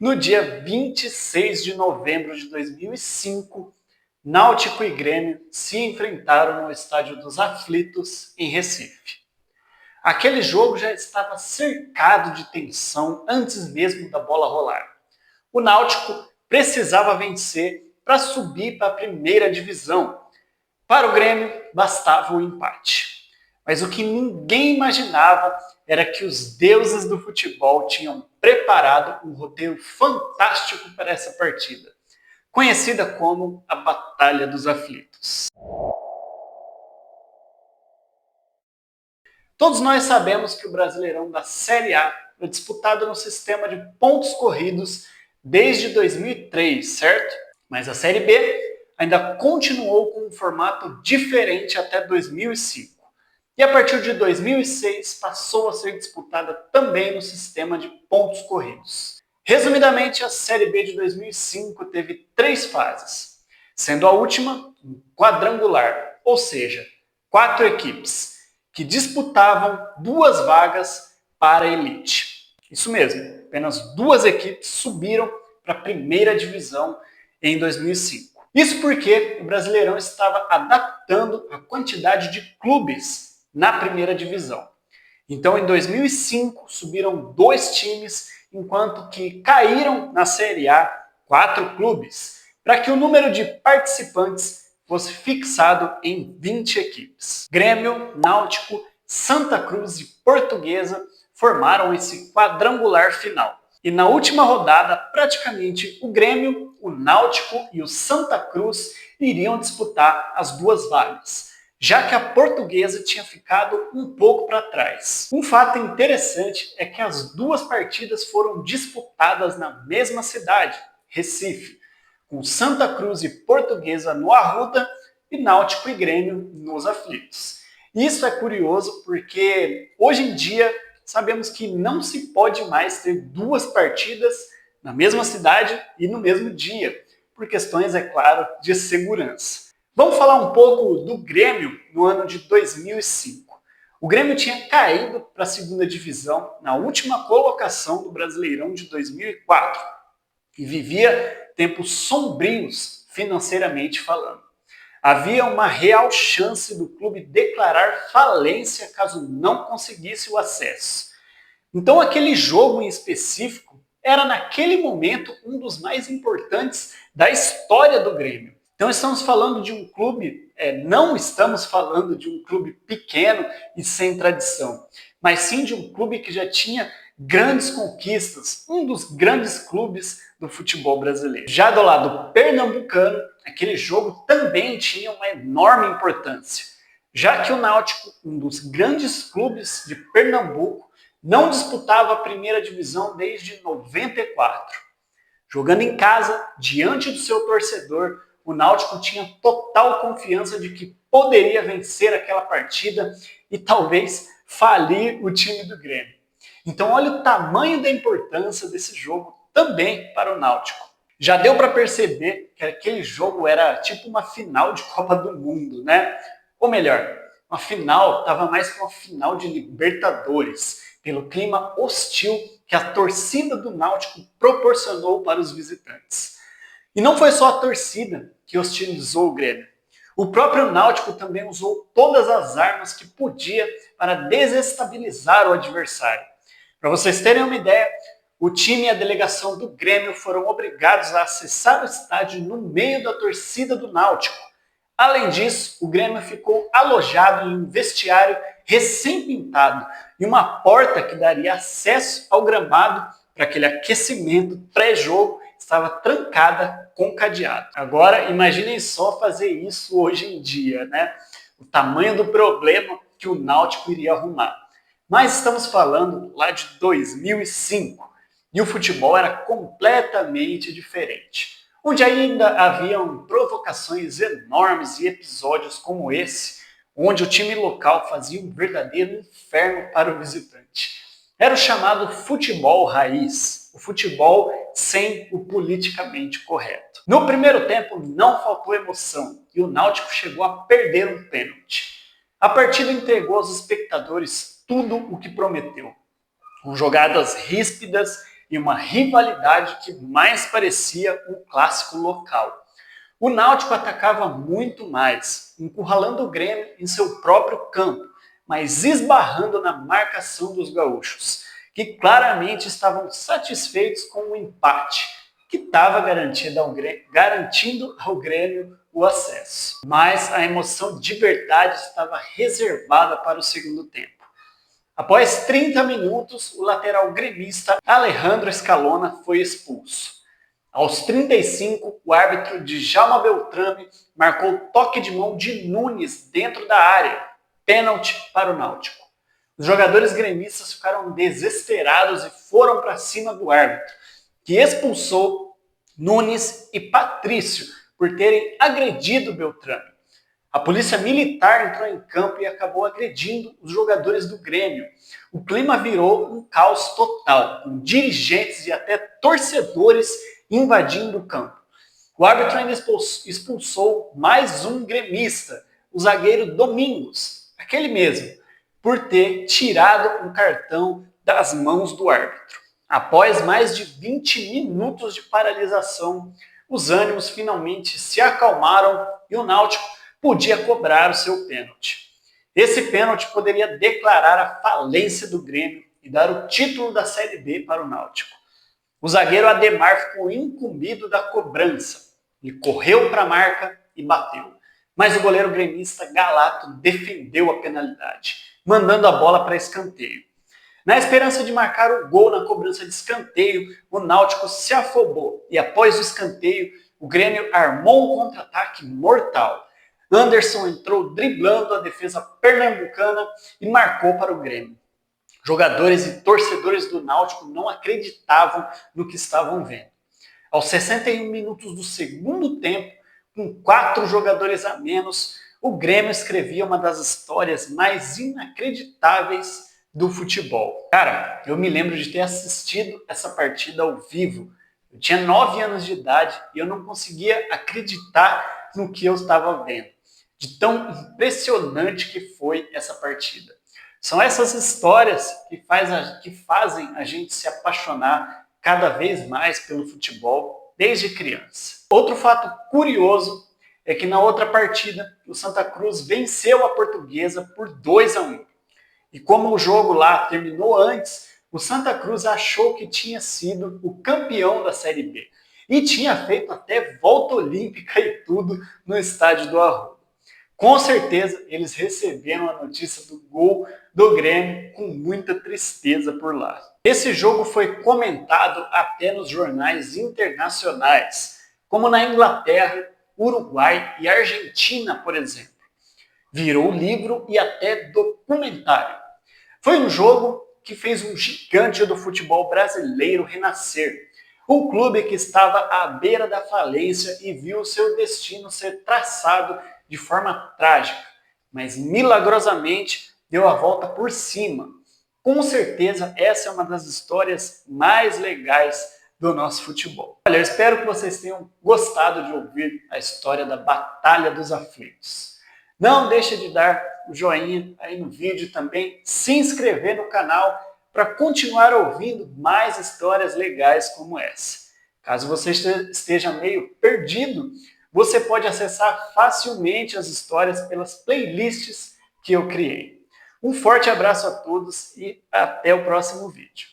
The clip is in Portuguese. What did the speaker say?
No dia 26 de novembro de 2005, Náutico e Grêmio se enfrentaram no Estádio dos Aflitos, em Recife. Aquele jogo já estava cercado de tensão antes mesmo da bola rolar. O Náutico precisava vencer para subir para a primeira divisão. Para o Grêmio, bastava o empate. Mas o que ninguém imaginava era que os deuses do futebol tinham preparado um roteiro fantástico para essa partida, conhecida como a Batalha dos Aflitos. Todos nós sabemos que o Brasileirão da Série A foi disputado no sistema de pontos corridos desde 2003, certo? Mas a Série B ainda continuou com um formato diferente até 2005. E a partir de 2006 passou a ser disputada também no sistema de pontos corridos. Resumidamente, a Série B de 2005 teve 3 fases, sendo a última um quadrangular, ou seja, 4 equipes, que disputavam 2 vagas para a elite. Isso mesmo, apenas 2 equipes subiram para a primeira divisão em 2005. Isso porque o Brasileirão estava adaptando a quantidade de clubes na primeira divisão. Então, em 2005, subiram 2 times, enquanto que caíram na Série A 4 clubes, para que o número de participantes fosse fixado em 20 equipes. Grêmio, Náutico, Santa Cruz e Portuguesa formaram esse quadrangular final. E na última rodada, praticamente o Grêmio, o Náutico e o Santa Cruz iriam disputar as 2 vagas, já que a Portuguesa tinha ficado um pouco para trás. Um fato interessante é que as 2 partidas foram disputadas na mesma cidade, Recife, com Santa Cruz e Portuguesa no Arruda e Náutico e Grêmio nos Aflitos. Isso é curioso porque hoje em dia sabemos que não se pode mais ter 2 partidas na mesma cidade e no mesmo dia, por questões, é claro, de segurança. Vamos falar um pouco do Grêmio no ano de 2005. O Grêmio tinha caído para a segunda divisão na última colocação do Brasileirão de 2004 e vivia tempos sombrios financeiramente falando. Havia uma real chance do clube declarar falência caso não conseguisse o acesso. Então aquele jogo em específico era naquele momento um dos mais importantes da história do Grêmio. Então estamos falando de um clube, não estamos falando de um clube pequeno e sem tradição, mas sim de um clube que já tinha grandes conquistas, um dos grandes clubes do futebol brasileiro. Já do lado pernambucano, aquele jogo também tinha uma enorme importância, já que o Náutico, um dos grandes clubes de Pernambuco, não disputava a primeira divisão desde 94. Jogando em casa, diante do seu torcedor, o Náutico tinha total confiança de que poderia vencer aquela partida e talvez falir o time do Grêmio. Então olha o tamanho da importância desse jogo também para o Náutico. Já deu para perceber que aquele jogo era tipo uma final de Copa do Mundo, né? Ou melhor, uma final estava mais que uma final de Libertadores, pelo clima hostil que a torcida do Náutico proporcionou para os visitantes. E não foi só a torcida que hostilizou o Grêmio. O próprio Náutico também usou todas as armas que podia para desestabilizar o adversário. Para vocês terem uma ideia, o time e a delegação do Grêmio foram obrigados a acessar o estádio no meio da torcida do Náutico. Além disso, o Grêmio ficou alojado em um vestiário recém-pintado e uma porta que daria acesso ao gramado para aquele aquecimento pré-jogo estava trancada com cadeado. Agora, imaginem só fazer isso hoje em dia, né? O tamanho do problema que o Náutico iria arrumar. Mas estamos falando lá de 2005 e o futebol era completamente diferente, onde ainda haviam provocações enormes e episódios como esse, onde o time local fazia um verdadeiro inferno para o visitante. Era o chamado futebol raiz, o futebol sem o politicamente correto. No primeiro tempo não faltou emoção e o Náutico chegou a perder um pênalti. A partida entregou aos espectadores tudo o que prometeu, com jogadas ríspidas em uma rivalidade que mais parecia um clássico local. O Náutico atacava muito mais, encurralando o Grêmio em seu próprio campo, mas esbarrando na marcação dos gaúchos, que claramente estavam satisfeitos com o empate, que estava garantindo ao Grêmio o acesso. Mas a emoção de verdade estava reservada para o segundo tempo. Após 30 minutos, o lateral gremista Alejandro Escalona foi expulso. Aos 35, o árbitro Djalma Beltrame marcou toque de mão de Nunes dentro da área, pênalti para o Náutico. Os jogadores gremistas ficaram desesperados e foram para cima do árbitro, que expulsou Nunes e Patrício por terem agredido Beltrame. A polícia militar entrou em campo e acabou agredindo os jogadores do Grêmio. O clima virou um caos total, com dirigentes e até torcedores invadindo o campo. O árbitro ainda expulsou mais um gremista, o zagueiro Domingos, aquele mesmo, por ter tirado um cartão das mãos do árbitro. Após mais de 20 minutos de paralisação, os ânimos finalmente se acalmaram e o Náutico podia cobrar o seu pênalti. Esse pênalti poderia declarar a falência do Grêmio e dar o título da Série B para o Náutico. O zagueiro Ademar ficou incumbido da cobrança. Ele correu para a marca e bateu. Mas o goleiro gremista Galato defendeu a penalidade, mandando a bola para escanteio. Na esperança de marcar o gol na cobrança de escanteio, o Náutico se afobou e após o escanteio, o Grêmio armou um contra-ataque mortal. Anderson entrou driblando a defesa pernambucana e marcou para o Grêmio. Jogadores e torcedores do Náutico não acreditavam no que estavam vendo. Aos 61 minutos do segundo tempo, com 4 jogadores a menos, o Grêmio escrevia uma das histórias mais inacreditáveis do futebol. Cara, eu me lembro de ter assistido essa partida ao vivo. Eu tinha 9 anos de idade e eu não conseguia acreditar no que eu estava vendo. De tão impressionante que foi essa partida. São essas histórias que fazem a gente se apaixonar cada vez mais pelo futebol desde criança. Outro fato curioso é que na outra partida, o Santa Cruz venceu a Portuguesa por 2-1. E como o jogo lá terminou antes, o Santa Cruz achou que tinha sido o campeão da Série B. E tinha feito até volta olímpica e tudo no estádio do Arruda. Com certeza, eles receberam a notícia do gol do Grêmio com muita tristeza por lá. Esse jogo foi comentado até nos jornais internacionais, como na Inglaterra, Uruguai e Argentina, por exemplo. Virou livro e até documentário. Foi um jogo que fez um gigante do futebol brasileiro renascer. Um clube que estava à beira da falência e viu seu destino ser traçado de forma trágica, mas milagrosamente deu a volta por cima. Com certeza essa é uma das histórias mais legais do nosso futebol. Olha, eu espero que vocês tenham gostado de ouvir a história da Batalha dos Aflitos. Não deixe de dar o joinha aí no vídeo também, se inscrever no canal para continuar ouvindo mais histórias legais como essa. Caso você esteja meio perdido, você pode acessar facilmente as histórias pelas playlists que eu criei. Um forte abraço a todos e até o próximo vídeo.